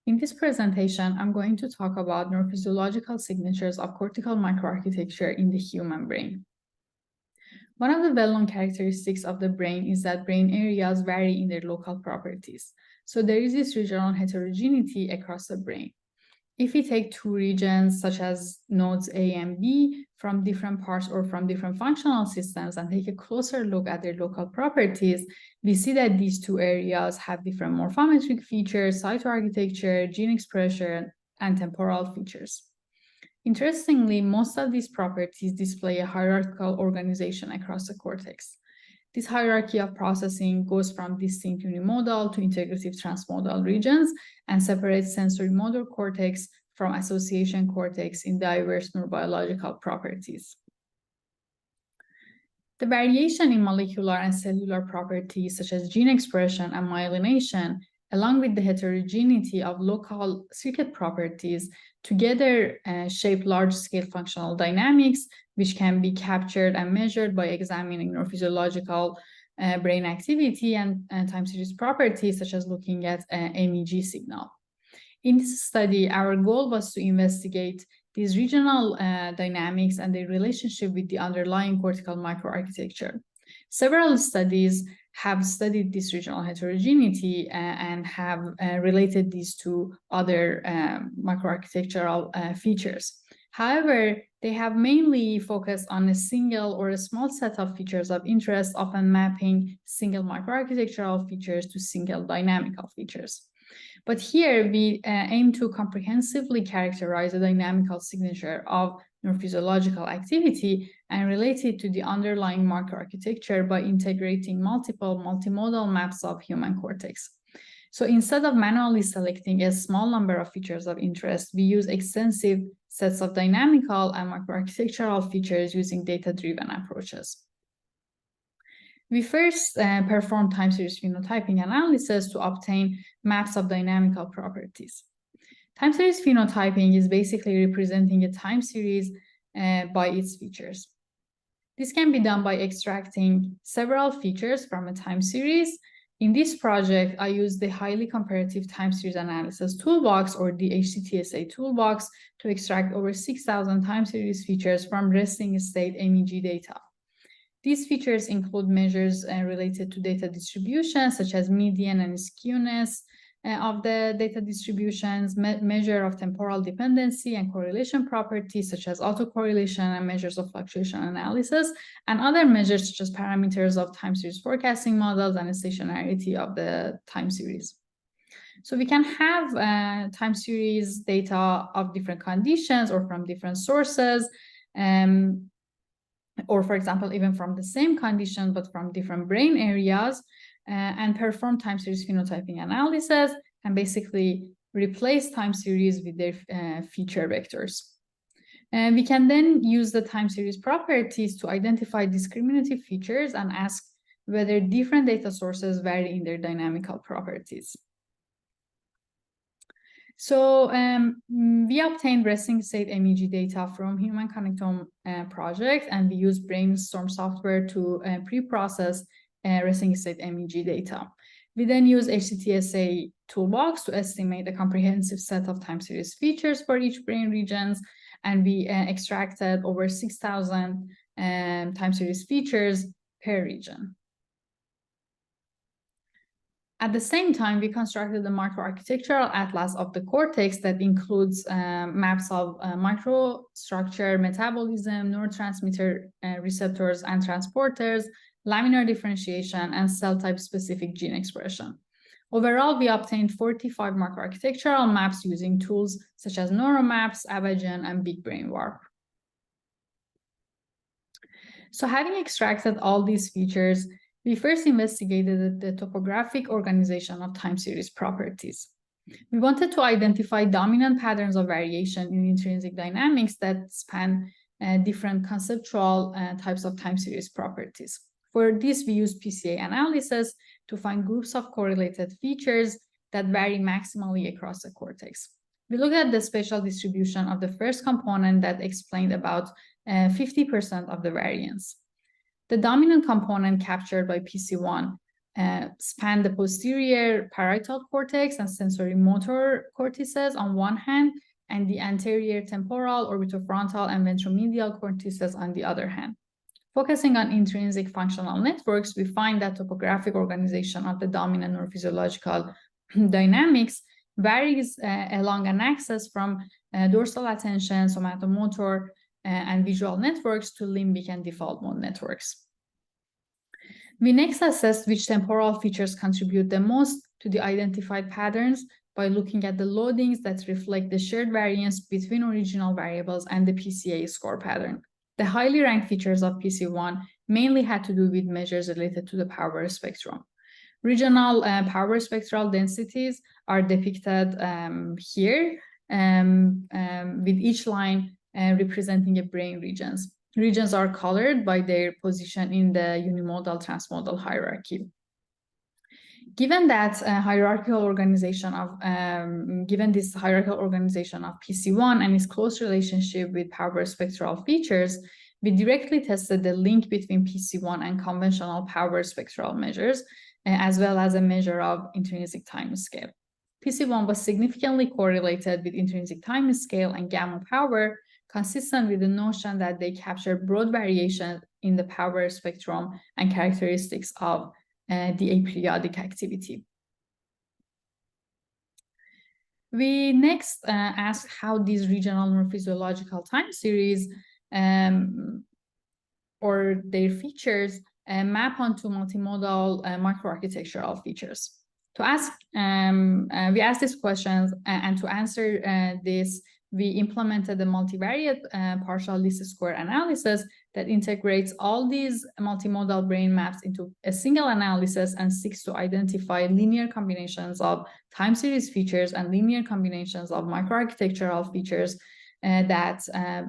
In this presentation, I'm going to talk about neurophysiological signatures of cortical microarchitecture in the human brain. One of the well-known characteristics of the brain is that brain areas vary in their local properties. So there is this regional heterogeneity across the brain. If we take two regions, such as nodes A and B, from different parts or from different functional systems and take a closer look at their local properties, we see that these two areas have different morphometric features, cytoarchitecture, gene expression, and temporal features. Interestingly, most of these properties display a hierarchical organization across the cortex. This hierarchy of processing goes from distinct unimodal to integrative transmodal regions and separates sensory motor cortex from association cortex in diverse neurobiological properties. The variation in molecular and cellular properties such as gene expression and myelination, along with the heterogeneity of local circuit properties, together shape large-scale functional dynamics, which can be captured and measured by examining neurophysiological brain activity and time series properties, such as looking at MEG signal. In this study, our goal was to investigate these regional dynamics and their relationship with the underlying cortical microarchitecture. Several studies have studied this regional heterogeneity and have related these to other microarchitectural features. However, they have mainly focused on a single or a small set of features of interest, often mapping single microarchitectural features to single dynamical features. But here we aim to comprehensively characterize the dynamical signature of neurophysiological activity and relate it to the underlying microarchitecture by integrating multiple multimodal maps of human cortex. So instead of manually selecting a small number of features of interest, we use extensive sets of dynamical and microarchitectural features using data-driven approaches. We first perform time series phenotyping analysis to obtain maps of dynamical properties. Time series phenotyping is basically representing a time series by its features. This can be done by extracting several features from a time series. In this project, I used the highly comparative time series analysis toolbox, or the HCTSA toolbox, to extract over 6,000 time series features from resting state MEG data. These features include measures related to data distribution, such as median and skewness of the data distributions, measure of temporal dependency and correlation properties, such as autocorrelation and measures of fluctuation analysis, and other measures such as parameters of time series forecasting models and stationarity of the time series. So we can have time series data of different conditions or from different sources, or for example, even from the same condition, but from different brain areas, and perform time series phenotyping analysis and basically replace time series with their feature vectors. And we can then use the time series properties to identify discriminative features and ask whether different data sources vary in their dynamical properties. So we obtained resting state MEG data from Human Connectome project, and we use Brainstorm software to pre-process resting state MEG data. We then use HCTSA toolbox to estimate a comprehensive set of time series features for each brain regions, and we extracted over 6,000 time series features per region. At the same time, we constructed the microarchitectural atlas of the cortex that includes maps of microstructure, metabolism, neurotransmitter receptors and transporters, laminar differentiation, and cell type specific gene expression. Overall, we obtained 45 microarchitectural maps using tools such as NeuroMaps, ABAGEN, and Big Brain Warp. So having extracted all these features, we first investigated the topographic organization of time series properties. We wanted to identify dominant patterns of variation in intrinsic dynamics that span different conceptual types of time series properties. For this, we used PCA analysis to find groups of correlated features that vary maximally across the cortex. We looked at the spatial distribution of the first component that explained about 50% of the variance. The dominant component captured by PC1 span the posterior parietal cortex and sensory motor cortices on one hand, and the anterior temporal, orbitofrontal, and ventromedial cortices on the other hand. Focusing on intrinsic functional networks, we find that topographic organization of the dominant neurophysiological dynamics varies along an axis from dorsal attention, somatomotor, and visual networks to limbic and default mode networks. We next assessed which temporal features contribute the most to the identified patterns by looking at the loadings that reflect the shared variance between original variables and the PCA score pattern. The highly ranked features of PC1 mainly had to do with measures related to the power spectrum. Regional power spectral densities are depicted here, with each line representing a brain regions. Regions are colored by their position in the unimodal transmodal hierarchy. Given that hierarchical organization of given this hierarchical organization of PC1 and its close relationship with power spectral features, we directly tested the link between PC1 and conventional power spectral measures, as well as a measure of intrinsic time scale. PC1 was significantly correlated with intrinsic time scale and gamma power, consistent with the notion that they capture broad variation in the power spectrum and characteristics of the aperiodic activity. We next asked how these regional neurophysiological time series or their features map onto multimodal micro-architectural features. To ask, we asked these questions, and to answer this, we implemented a multivariate partial least square analysis that integrates all these multimodal brain maps into a single analysis and seeks to identify linear combinations of time series features and linear combinations of microarchitectural features that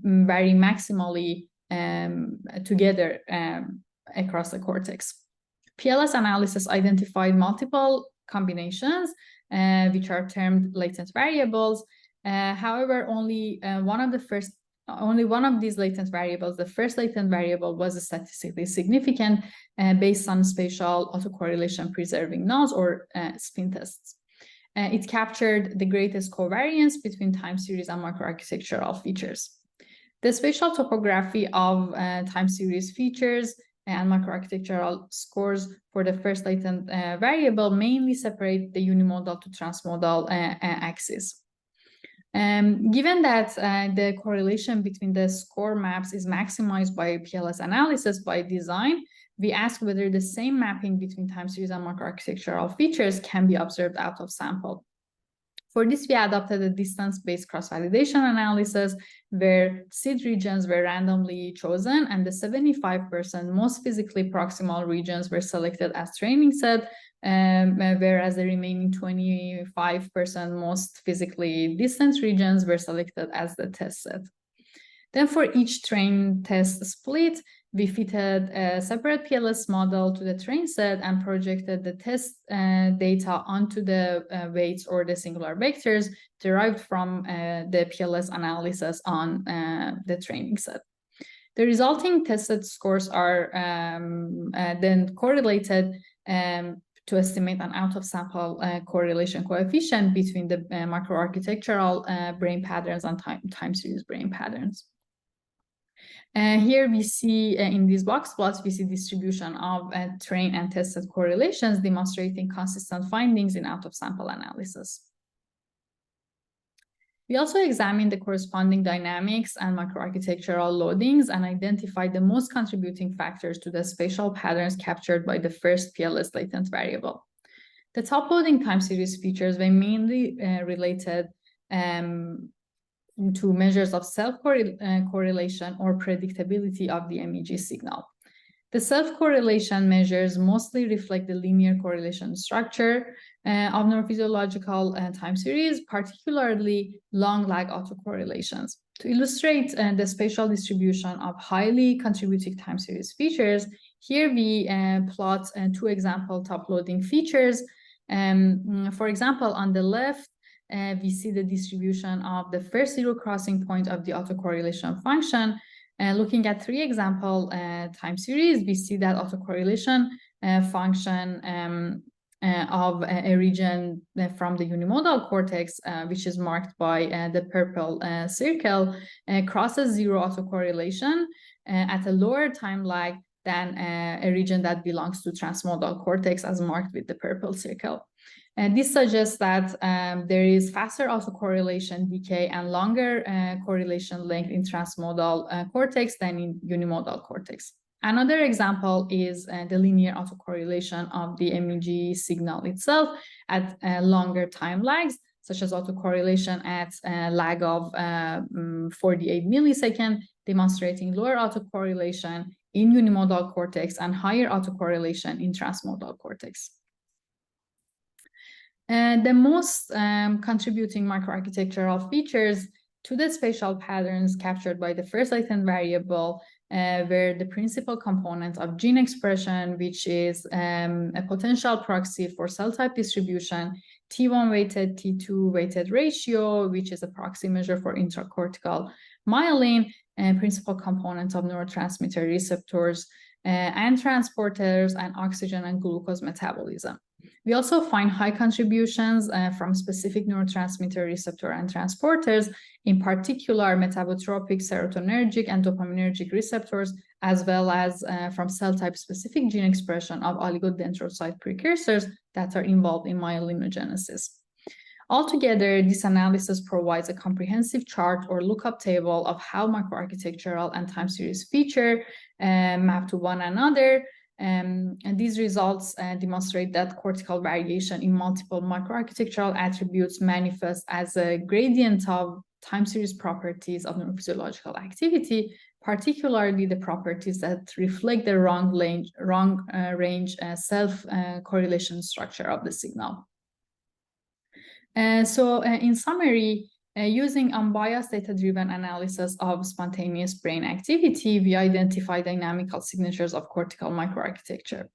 vary maximally together across the cortex. PLS analysis identified multiple combinations, which are termed latent variables. However, only one of these latent variables, the first latent variable, was statistically significant based on spatial autocorrelation preserving nodes or spin tests. It captured the greatest covariance between time series and microarchitectural features. The spatial topography of time series features and microarchitectural scores for the first latent variable mainly separate the unimodal to transmodal axis. Given that the correlation between the score maps is maximized by PLS analysis by design, we ask whether the same mapping between time series and microarchitectural features can be observed out of sample. For this, we adopted a distance-based cross-validation analysis where seed regions were randomly chosen and the 75% most physically proximal regions were selected as training set, whereas the remaining 25% most physically distant regions were selected as the test set. Then for each train test split, we fitted a separate PLS model to the train set and projected the test data onto the weights or the singular vectors derived from the PLS analysis on the training set. The resulting tested scores are then correlated to estimate an out-of-sample correlation coefficient between the microarchitectural brain patterns and time series brain patterns. Here we see in these box plots, we see distribution of train and tested correlations demonstrating consistent findings in out-of-sample analysis. We also examined the corresponding dynamics and microarchitectural loadings and identified the most contributing factors to the spatial patterns captured by the first PLS latent variable. The top loading time series features were mainly related to measures of self-correlation or predictability of the MEG signal. The self-correlation measures mostly reflect the linear correlation structure of neurophysiological time series, particularly long lag autocorrelations. To illustrate the spatial distribution of highly contributing time series features, here we plot two example top loading features. For example, on the left, we see the distribution of the first zero crossing point of the autocorrelation function. Looking at three example time series, we see that autocorrelation function of a region from the unimodal cortex, which is marked by the purple circle, crosses zero autocorrelation at a lower time lag than a region that belongs to transmodal cortex, as marked with the purple circle. And this suggests that there is faster autocorrelation decay and longer correlation length in transmodal cortex than in unimodal cortex. Another example is the linear autocorrelation of the MEG signal itself at longer time lags, such as autocorrelation at a lag of 48 milliseconds, demonstrating lower autocorrelation in unimodal cortex and higher autocorrelation in transmodal cortex. The most contributing microarchitectural features to the spatial patterns captured by the first latent variable were the principal component of gene expression, which is a potential proxy for cell type distribution, T1 weighted, T2 weighted ratio, which is a proxy measure for intracortical myelin, and principal components of neurotransmitter receptors and transporters, and oxygen and glucose metabolism. We also find high contributions from specific neurotransmitter receptor and transporters, in particular metabotropic, serotonergic, and dopaminergic receptors, as well as from cell type specific gene expression of oligodendrocyte precursors that are involved in myelinogenesis. Altogether, this analysis provides a comprehensive chart or lookup table of how microarchitectural and time series feature map to one another. And these results demonstrate that cortical variation in multiple microarchitectural attributes manifest as a gradient of time series properties of neurophysiological activity, particularly the properties that reflect the wrong range self-correlation structure of the signal. So in summary, using unbiased data-driven analysis of spontaneous brain activity, we identify dynamical signatures of cortical microarchitecture.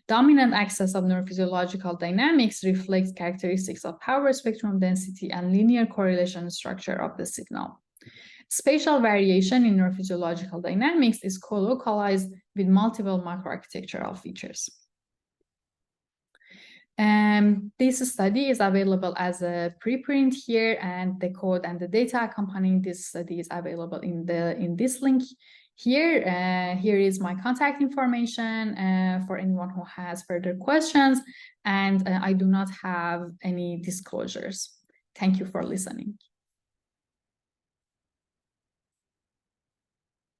Dominant axis of neurophysiological dynamics reflects characteristics of power spectrum density and linear correlation structure of the signal. Spatial variation in neurophysiological dynamics is co-localized with multiple microarchitectural features. This study is available as a preprint here, and the code and the data accompanying this study is available in this link here. Here is my contact information for anyone who has further questions, and I do not have any disclosures. Thank you for listening.